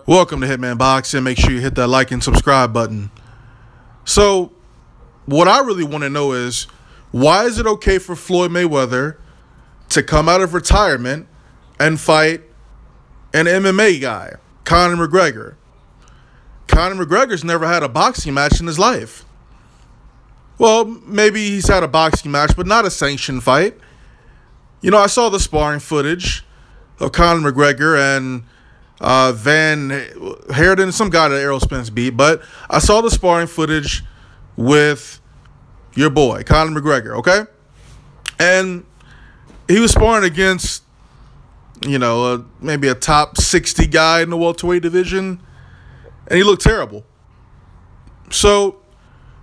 Welcome to Hitman Boxing. Make sure you hit that like and subscribe button. So, what I really want to know is, why is it okay for Floyd Mayweather to come out of retirement and fight an MMA guy, Conor McGregor? Conor McGregor's never had a boxing match in his life. Well, maybe he's had a boxing match, but not a sanctioned fight. You know, I saw the sparring footage of Conor McGregor and Van Herden, some guy that Errol Spence beat, but I saw the sparring footage with your boy, Conor McGregor, okay? And he was sparring against, you know, maybe a top 60 guy in the welterweight division, and he looked terrible. So,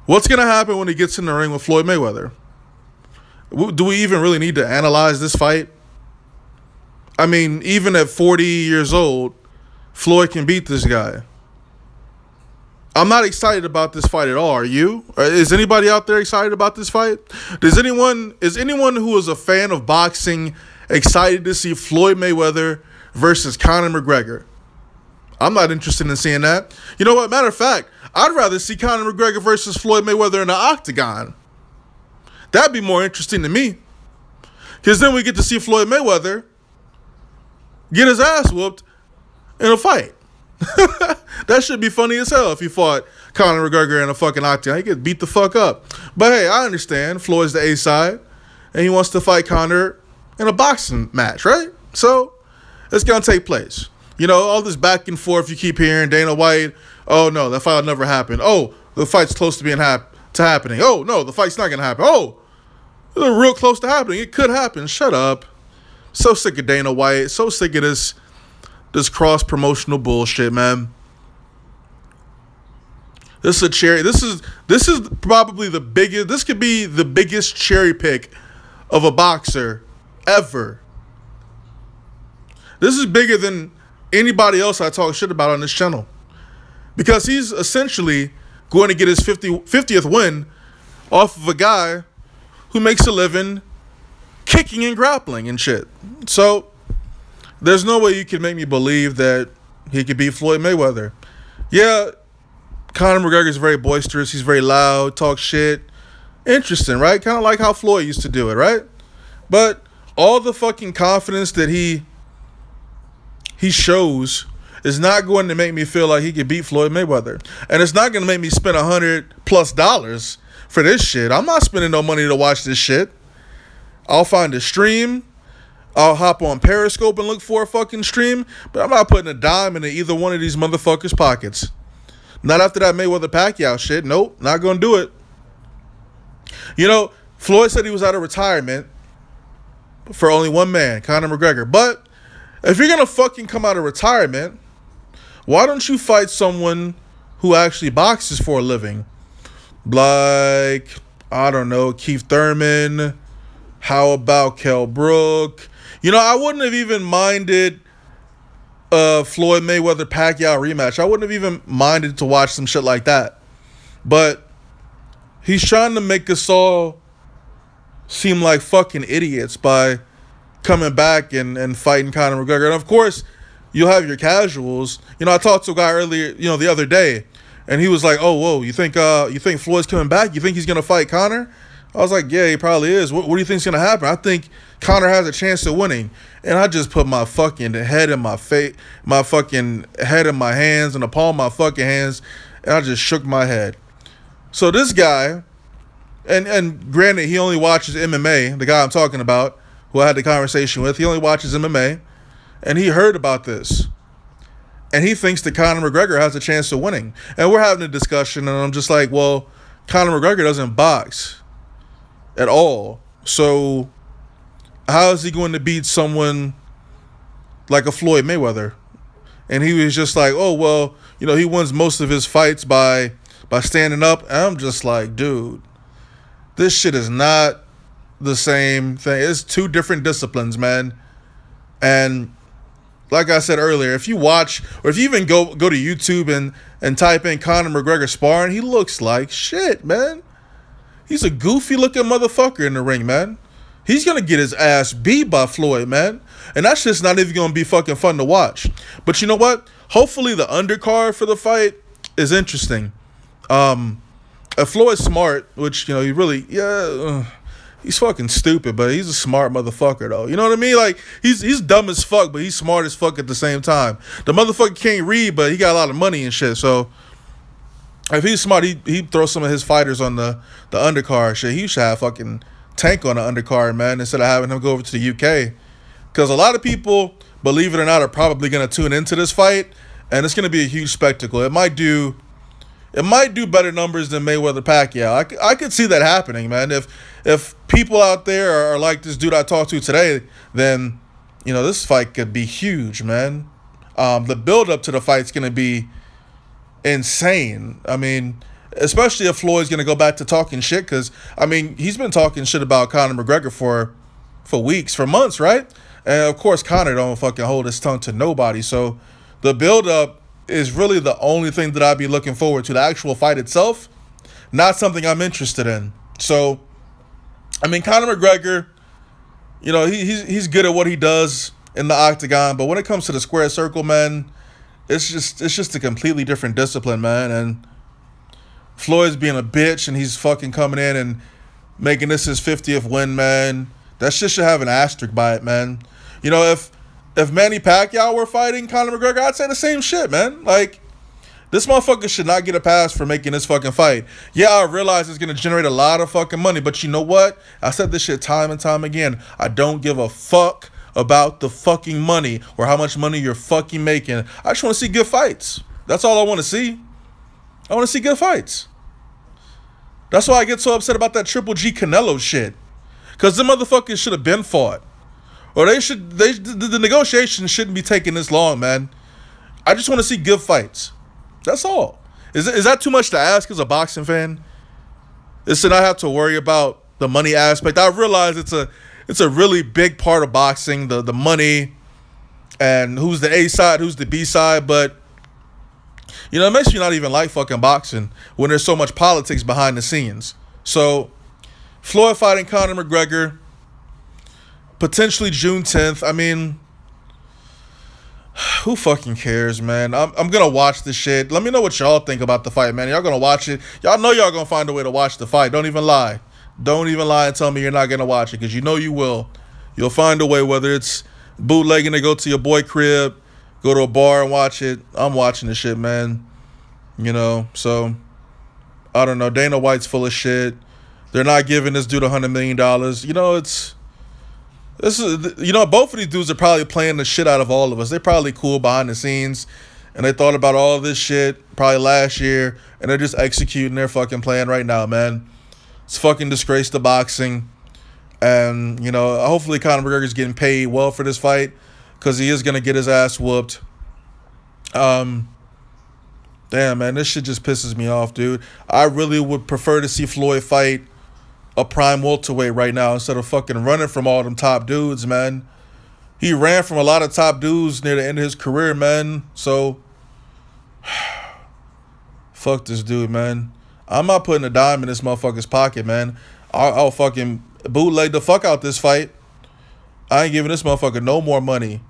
what's going to happen when he gets in the ring with Floyd Mayweather? Do we even really need to analyze this fight? I mean, even at 40 years old, Floyd can beat this guy. I'm not excited about this fight at all. Are you? Is anybody out there excited about this fight? Is anyone who is a fan of boxing excited to see Floyd Mayweather versus Conor McGregor? I'm not interested in seeing that. You know what? Matter of fact, I'd rather see Conor McGregor versus Floyd Mayweather in the octagon. That'd be more interesting to me. Because then we get to see Floyd Mayweather get his ass whooped in a fight. That should be funny as hell if he fought Conor McGregor in a fucking octagon. He get beat the fuck up. But hey, I understand. Floyd's the A side, and he wants to fight Conor in a boxing match, right? So it's gonna take place. You know, all this back and forth you keep hearing. Dana White, oh no, that fight will never happen. Oh, the fight's close to being happening. Oh no, the fight's not gonna happen. Oh, it's real close to happening. It could happen. Shut up. So sick of Dana White. So sick of this cross-promotional bullshit, man. This is probably the biggest. This could be the biggest cherry pick of a boxer ever. This is bigger than anybody else I talk shit about on this channel, because he's essentially going to get his 50th win off of a guy who makes a living kicking and grappling and shit. So there's no way you can make me believe that he could beat Floyd Mayweather. Yeah, Conor McGregor is very boisterous. He's very loud, talks shit. Interesting, right? Kind of like how Floyd used to do it, right? But all the fucking confidence that he shows is not going to make me feel like he could beat Floyd Mayweather. And it's not going to make me spend $100+ for this shit. I'm not spending no money to watch this shit. I'll find a stream. I'll hop on Periscope and look for a fucking stream, but I'm not putting a dime into either one of these motherfuckers' pockets. Not after that Mayweather-Pacquiao shit. Nope, not going to do it. You know, Floyd said he was out of retirement for only one man, Conor McGregor. But if you're going to fucking come out of retirement, why don't you fight someone who actually boxes for a living? Like, I don't know, Keith Thurman. How about Kell Brook? You know, I wouldn't have even minded Floyd Mayweather-Pacquiao rematch. I wouldn't have even minded to watch some shit like that. But he's trying to make us all seem like fucking idiots by coming back and fighting Conor McGregor. And of course, you'll have your casuals. You know, I talked to a guy earlier, you know, the other day, and he was like, "Oh, whoa, you think Floyd's coming back? You think he's gonna fight Conor?" I was like, yeah, he probably is. What do you think's going to happen? I think Conor has a chance of winning. And I just put my fucking head in my face, my fucking head in my hands, and the palm of my fucking hands, and I just shook my head. So this guy, and granted, he only watches MMA, the guy I'm talking about, who I had the conversation with, he only watches MMA, and he heard about this. And he thinks that Conor McGregor has a chance of winning. And we're having a discussion, and I'm just like, well, Conor McGregor doesn't box at all. So how is he going to beat someone like a Floyd Mayweather? And he was just like, oh, well, you know, he wins most of his fights by standing up. And I'm just like, dude, this shit is not the same thing. It's two different disciplines, man. And like I said earlier, if you watch, or if you even go to YouTube and type in Conor McGregor sparring, he looks like shit, man. He's a goofy-looking motherfucker in the ring, man. He's going to get his ass beat by Floyd, man. And that shit's not even going to be fucking fun to watch. But you know what? hopefully the undercard for the fight is interesting. If Floyd's smart, which, you know, he really, he's fucking stupid, but he's a smart motherfucker, though. You know what I mean? Like, he's dumb as fuck, but he's smart as fuck at the same time. The motherfucker can't read, but he got a lot of money and shit. So, if he's smart, he'd throw some of his fighters on the undercard. Shit, he should have fucking Tank on the undercard, man, instead of having him go over to the UK. Because a lot of people, believe it or not, are probably going to tune into this fight, and it's going to be a huge spectacle. It might do better numbers than Mayweather Pacquiao. I could see that happening, man. If people out there are like this dude I talked to today, then, you know, this fight could be huge, man. The build up to the fight's gonna be insane. I mean, especially if Floyd's gonna go back to talking shit, because I mean, he's been talking shit about Conor McGregor for weeks, for months, right? And of course, Conor don't fucking hold his tongue to nobody. So the build up is really the only thing that I'd be looking forward to. The actual fight itself, not something I'm interested in. So, I mean, Conor McGregor, you know, he's good at what he does in the octagon, but when it comes to the square circle, man, it's just a completely different discipline, man. And Floyd's being a bitch, and he's fucking coming in and making this his 50th win, man. That shit should have an asterisk by it, man. You know, if Manny Pacquiao were fighting Conor McGregor, I'd say the same shit, man. Like, this motherfucker should not get a pass for making this fucking fight. Yeah, I realize it's going to generate a lot of fucking money, but you know what? I said this shit time and time again. I don't give a fuck about the fucking money or how much money you're fucking making. I just want to see good fights. That's all I want to see. I want to see good fights. That's why I get so upset about that Triple G Canelo shit. Because the motherfuckers should have been fought. Or the negotiations shouldn't be taking this long, man. I just want to see good fights. That's all. Is that too much to ask as a boxing fan? Is to not have to worry about the money aspect? I realize it's a really big part of boxing, the money and who's the A side, who's the B side, but you know, it makes me not even like fucking boxing when there's so much politics behind the scenes. So, Floyd fighting Conor McGregor, potentially June 10th. I mean, who fucking cares, man? I'm going to watch this shit. Let me know what y'all think about the fight, man. Y'all going to watch it. Y'all know y'all going to find a way to watch the fight. Don't even lie. Don't even lie and tell me you're not going to watch it, because you know you will. You'll find a way, whether it's bootlegging to go to your boy crib, go to a bar and watch it. I'm watching this shit, man. You know, so I don't know. Dana White's full of shit. They're not giving this dude $100 million. You know, you know, both of these dudes are probably playing the shit out of all of us. They're probably cool behind the scenes, and they thought about all this shit probably last year, and they're just executing their fucking plan right now, man. It's fucking disgrace to boxing. And, you know, hopefully Conor McGregor's getting paid well for this fight, because he is going to get his ass whooped. Damn, man, this shit just pisses me off, dude. I really would prefer to see Floyd fight a prime welterweight right now instead of fucking running from all them top dudes, man. He ran from a lot of top dudes near the end of his career, man. So, fuck this dude, man. I'm not putting a dime in this motherfucker's pocket, man. I'll fucking bootleg the fuck out this fight. I ain't giving this motherfucker no more money.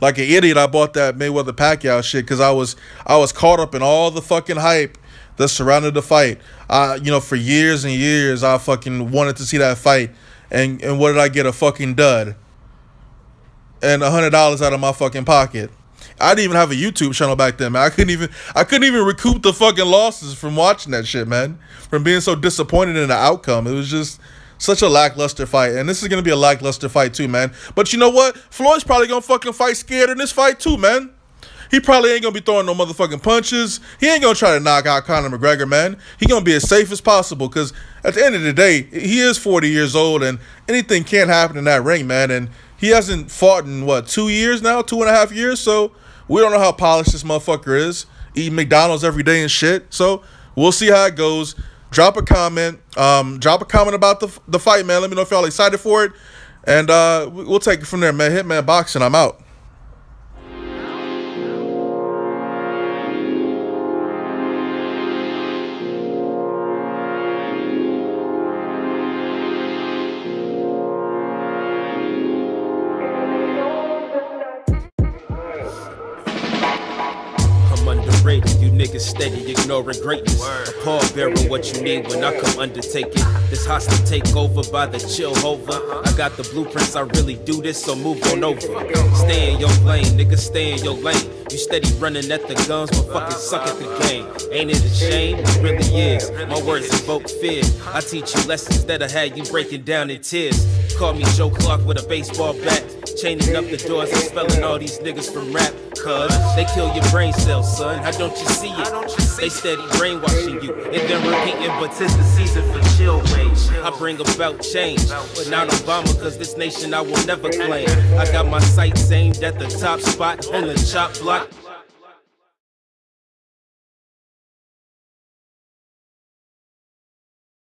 Like an idiot, I bought that Mayweather Pacquiao shit because I was caught up in all the fucking hype that surrounded the fight. You know, for years and years, I fucking wanted to see that fight. And what did I get? A fucking dud. And $100 out of my fucking pocket. I didn't even have a YouTube channel back then, man. I couldn't even recoup the fucking losses from watching that shit, man. From being so disappointed in the outcome. It was just such a lackluster fight. And this is going to be a lackluster fight too, man. But you know what? Floyd's probably going to fucking fight scared in this fight too, man. He probably ain't going to be throwing no motherfucking punches. He ain't going to try to knock out Conor McGregor, man. He going to be as safe as possible, because at the end of the day, he is 40 years old and anything can happen in that ring, man. And he hasn't fought in, what, 2 years now? 2.5 years? So we don't know how polished this motherfucker is. Eating McDonald's every day and shit. So we'll see how it goes. Drop a comment. Drop a comment about the fight, man. Let me know if y'all excited for it. And we'll take it from there, man. Hitman Boxing, I'm out. niggas steady ignoring greatness. A pallbearer what you need when I come undertake it. This hostile takeover by the chill hover. I got the blueprints, I really do this, so move on over. Stay in your lane, nigga, stay in your lane. You steady running at the guns, but fucking suck at the game. Ain't it a shame? It really is. My words evoke fear. I teach you lessons that'll have you breaking down in tears. Call me Joe Clark with a baseball bat, chaining up the doors and spelling all these niggas from rap. Cause they kill your brain cells, son. How don't you see it? They steady brainwashing you and then repeating, but 'tis the season for chill wage. I bring about change, but not Obama, cause this nation I will never claim. I got my sights aimed at the top spot on the chop block.